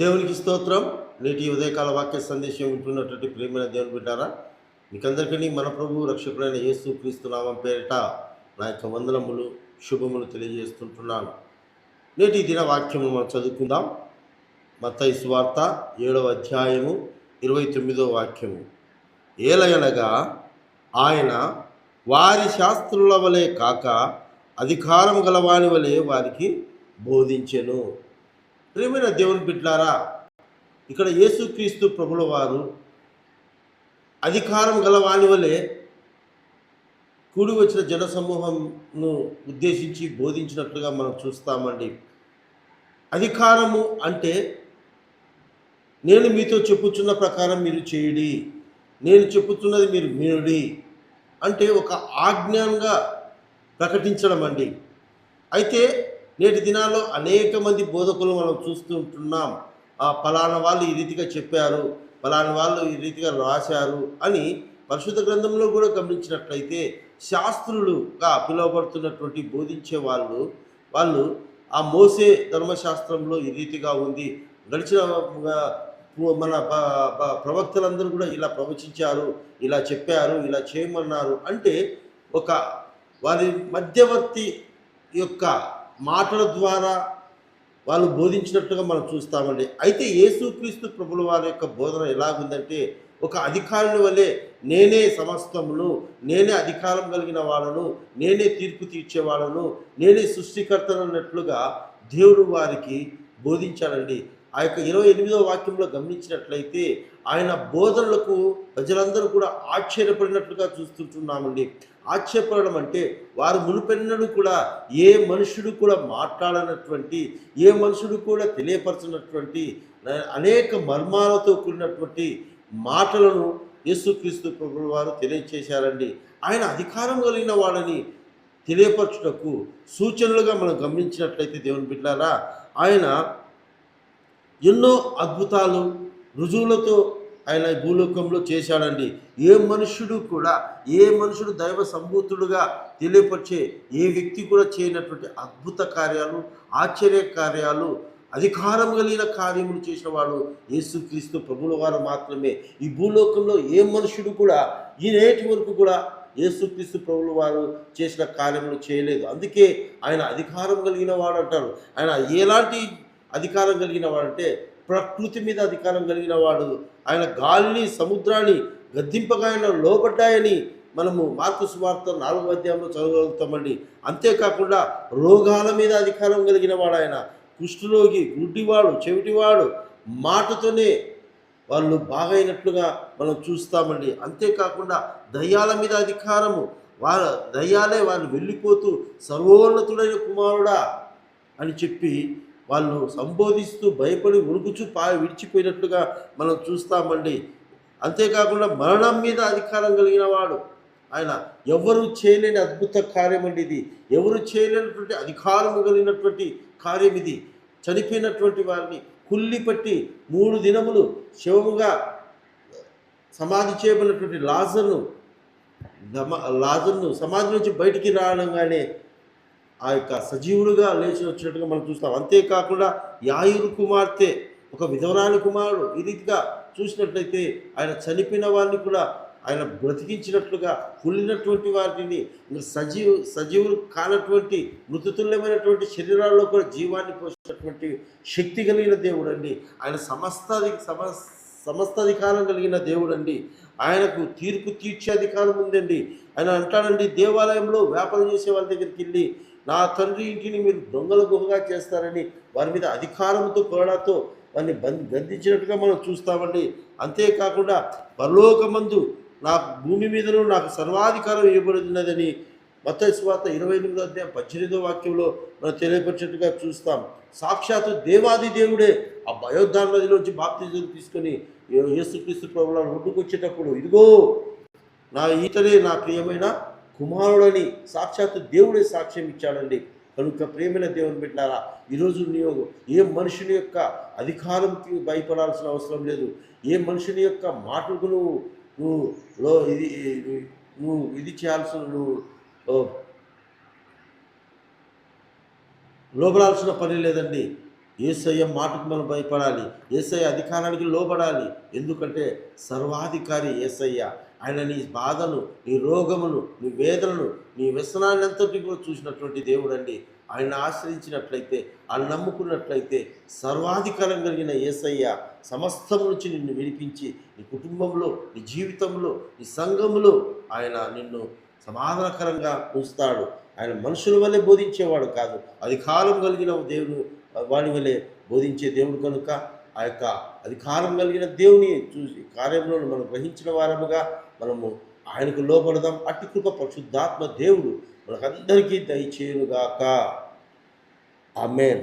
దేవునికి స్తోత్రం. నేటి ఉదయకాల వాక్య సందేశం వింటున్నటువంటి ప్రియమైన దేవుని బిడ్డారా, మీకందరికీ మన ప్రభు రక్షకుడైన యేసు క్రీస్తు నామం పేరిట నా యొక్క వందనములు శుభములు తెలియజేస్తుంటున్నాను. నేటి దిన వాక్యము మనం చదువుకుందాం. మత్తయి సువార్త 7వ అధ్యాయము 29వ వాక్యము. ఏలయనగా ఆయన వారి శాస్త్రుల వలె కాక అధికారం గలవాని వలె వారికి బోధించెను. ప్రియమైన దేవుని బిడ్డలారా, ఇక్కడ యేసుక్రీస్తు ప్రభుల వారు అధికారం గలవాని వలె కూడి వచ్చిన జనసమూహంను ఉద్దేశించి బోధించినట్లుగా మనం చూస్తామండి. అధికారము అంటే నేను మీతో చెప్పుచున్న ప్రకారం మీరు చేయుడి, నేను చెప్పుతున్నది మీరు వినుడి అంటే ఒక ఆజ్ఞంగా ప్రకటించడం అండి. అయితే నేటి దినాల్లో అనేక మంది బోధకులు మనం చూస్తూ ఉంటున్నాం. ఫలానా వాళ్ళు ఈ రీతిగా చెప్పారు, ఫలానా వాళ్ళు ఈ రీతిగా రాశారు అని పరిశుద్ధ గ్రంథంలో కూడా గమనించినట్లయితే శాస్త్రులుగా పిలువబడుతున్నటువంటి బోధించే వాళ్ళు ఆ మోసే ధర్మశాస్త్రంలో ఈ రీతిగా ఉంది, గడిచిన మన ప్రవక్తలందరూ కూడా ఇలా ప్రవచించారు, ఇలా చెప్పారు, ఇలా చేయమన్నారు అంటే ఒక వారి మధ్యవర్తి యొక్క మాటల ద్వారా వాళ్ళు బోధించినట్టుగా మనం చూస్తామండి. అయితే యేసుక్రీస్తు ప్రభుల వారి యొక్క బోధన ఎలాగుందంటే ఒక అధికారుని వలె నేనే సమస్తమును, నేనే అధికారం కలిగిన వాళ్ళను, నేనే తీర్పు తీర్చేవాళ్ళను, నేనే సృష్టికర్తను అన్నట్లుగా దేవుడు వారికి బోధించాడండి. ఆ యొక్క 28వ వాక్యంలో గమనించినట్లయితే ఆయన బోధనలకు ప్రజలందరూ కూడా ఆశ్చర్యపడినట్లుగా చూస్తుంటున్నామండి. ఆశ్చర్యపడడం అంటే వారు మునుపెన్నడూ కూడా ఏ మనుషుడు కూడా మాట్లాడనటువంటి, ఏ మనుషుడు కూడా తెలియపరచినటువంటి అనేక మర్మాలతో కూడినటువంటి మాటలను యేసుక్రీస్తు ప్రభువు వారు తెలియచేశారండి. ఆయన అధికారం కలిగిన వాళ్ళని తెలియపరచుటకు సూచనలుగా మనం గమనించినట్లయితే దేవుని బిడ్డలారా, ఆయన ఎన్నో అద్భుతాలు రుజువులతో ఆయన భూలోకంలో చేశాడండి. ఏ మనుషుడు దైవ సంభూతుడుగా తెలియపరిచే ఏ వ్యక్తి కూడా చేయనటువంటి అద్భుత కార్యాలు, ఆశ్చర్య కార్యాలు, అధికారం కలిగిన కార్యములు చేసిన వాడు యేసుక్రీస్తు ప్రభుల వారు మాత్రమే. ఈ భూలోకంలో ఏ మనుషుడు కూడా ఈ నేటి వరకు కూడా యేసుక్రీస్తు ప్రభుల వారు చేసిన కార్యములు చేయలేదు. అందుకే ఆయన అధికారం కలిగిన వాడు అంటారు. ఆయన ఎలాంటి అధికారం కలిగిన వాడంటే ప్రకృతి మీద అధికారం కలిగిన వాడు. ఆయన గాలిని సముద్రాన్ని గద్దింపగా ఆయన లోబడ్డాయని మనము మార్కు సువార్త 4వ అధ్యాయంలో చదవగలుగుతామండి. అంతేకాకుండా రోగాల మీద అధికారం కలిగిన వాడు ఆయన. కుష్ఠరోగి, గుడ్డివాడు, చెవిటివాడు మాటతోనే వాళ్ళు బాగైనట్లుగా మనం చూస్తామండి. అంతేకాకుండా దయ్యాల మీద అధికారము, దయ్యాలే వాళ్ళు వెళ్ళిపోతూ సర్వోన్నతుడైన కుమారుడా అని చెప్పి వాళ్ళు సంబోధిస్తూ భయపడి ఉరుకుచు విడిచిపోయినట్లుగా మనం చూస్తామండి. అంతేకాకుండా మరణం మీద అధికారం కలిగిన వాడు ఆయన. ఎవరు చేయలేని అద్భుత కార్యం అండి ఇది. ఎవరు చేయలేనటువంటి అధికారం కలిగినటువంటి కార్యం ఇది. చనిపోయినటువంటి వారిని కుళ్ళిపట్టి 3 దినములు శవముగా సమాధి చేయబడినటువంటి లాజర్ను సమాధి నుంచి బయటికి రావడంగానే ఆ యొక్క సజీవుడుగా లేచి వచ్చినట్టుగా మనం చూస్తాం. అంతేకాకుండా యాయిరు కుమార్తె ఒక విధవరాని కుమారుడు ఈ రీతిగా చూసినట్లయితే ఆయన చనిపోయిన వారిని కూడా ఆయన బ్రతికించినట్లుగా, కుళ్ళినటువంటి వారిని సజీవులు కానటువంటి మృతతుల్యమైనటువంటి శరీరాల్లో కూడా జీవాన్ని పోసినటువంటి శక్తి కలిగిన దేవుడు అండి. ఆయన సమస్త అధికారం కలిగిన దేవుడు అండి. ఆయనకు తీర్పు తీర్చే అధికారం ఉందండి. ఆయన అంటాడండి, దేవాలయంలో వ్యాపారం చేసే వాళ్ళ దగ్గరికి వెళ్ళి నా తండ్రి ఇంటిని మీరు దొంగల గుహగా చేస్తారని వారి మీద అధికారంతో కొరడాతో వారిని గద్దించినట్టుగా మనం చూస్తామండి. అంతేకాకుండా పరలోకమందు నాకు భూమి మీదను నాకు సర్వాధికారం ఇవ్వబడినదని మత్తయి సువార్త 28వ అధ్యాయం 18వ వాక్యంలో మనం తెలియపరిచినట్టుగా చూస్తాం. సాక్షాత్తు దేవాది దేవుడే ఆ భయోద్ధాన నదిలోంచి బాప్తిజం తీసుకొని యేసుక్రీస్తు ప్రభువుల ఒడ్డుకు వచ్చేటప్పుడు ఇదిగో ఈతనే నా ప్రియమైన కుమారుడని సాక్షాత్తు దేవుడే సాక్ష్యం ఇచ్చాడండి. కనుక ప్రియమైన దేవుని బిడ్డలారా, ఈరోజు నీవు ఏ మనుషుని యొక్క అధికారంకి భయపడాల్సిన అవసరం లేదు. ఏ మనుషుని యొక్క మాటకు నువ్వు ఇది చేయాల్సిన, నువ్వు లోబడాల్సిన పని లేదండి. యేసయ్య మాటకు మనం భయపడాలి. యేసయ్య అధికారానికి లోబడాలి. ఎందుకంటే సర్వాధికారి యేసయ్య. ఆయన నీ బాధను, నీ రోగమును, నీ వేదనను, నీ వ్యసనాన్నంతటిని కూడా చూసినటువంటి దేవుడండి. ఆయన్ని ఆశ్రయించినట్లయితే, ఆయన నమ్ముకున్నట్లయితే సర్వాధికారం కలిగిన యేసయ్య సమస్తం నుంచి నిన్ను విడిపించి నీ కుటుంబంలో, నీ జీవితంలో, నీ సంఘములో ఆయన నిన్ను సమాధానకరంగా ఉంచుతాడు. ఆయన మనుషుల వల్లే బోధించేవాడు కాదు, అధికారం కలిగిన దేవుడు వాడి వల్లే బోధించే దేవుడు కనుక ఆ యొక్క అధికారం కలిగిన దేవుని చూసి కార్యంలో మనం గ్రహించిన వారముగా మనము ఆయనకు లోపడదాం. అట్టి కృప పరిశుద్ధాత్మ దేవుడు మనకందరికీ దయచేయునుగాక. ఆమేన్.